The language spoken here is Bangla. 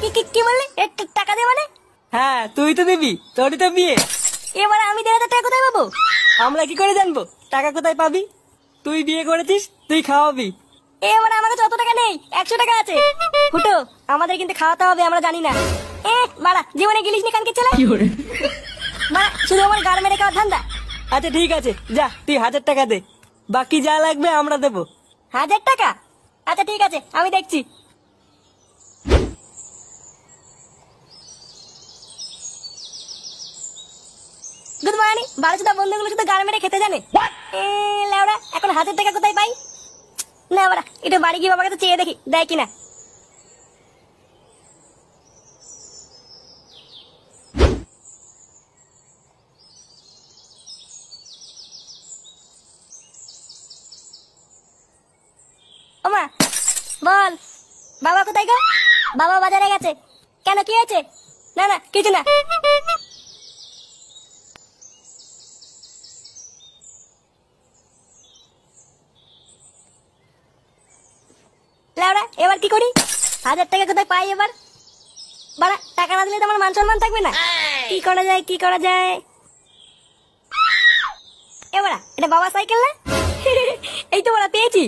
কি কি কি বললি? টাকা দে মানে? হ্যাঁ তুই তো দিবি, তোরই তো বিয়ে। এবারে আমি 1,500 টাকা কোথায় পাবো? আমরা কি করে জানবো টাকা কোথায় পাবি? তুই বিয়ে করেছিস, তুই খাওয়াবি। এবারে আমার কাছে অত টাকা নেই, 100 টাকা আছে। ফুটো, আমাদের কিন্তু খাওয়াতে হবে, আমরা জানি না। বাড়া, জীবনে গেলিস নি কানকে ছেলে। বাড়া, শুধু আমার গাড় মেরে খাওয়ার ধান্দা। আচ্ছা ঠিক আছে, যা তুই 1000 টাকা দে, বাকি যা লাগবে আমরা দেবো। 1000 টাকা? আচ্ছা ঠিক আছে, আমি দেখছি। Good morning. বারোটা বন্ধুগুলো শুধু গাড় মেরে খেতে জানে। লেওড়া, এখন 1000 টাকা কোথায় পাই? না বাড়া, এটা বাড়ি গিয়ে বাবার কাছে চেয়ে দেখি দেয় কিনা। ওমা, বল। বাবা কোথায় গো? বাবা বাজারে গেছে। কেন, কি হয়েছে? না না, কিছু না। লেওড়া, এবার কি করি? 1000 টাকা কোথায় পাই এবার? বাড়া, টাকা না দিলে তো আমার মান সম্মান থাকবে না। কি করা যায়, কি করা যায়? এবার এটা বাবা সাইকেল না? এই তো বাড়া, পেয়েছি।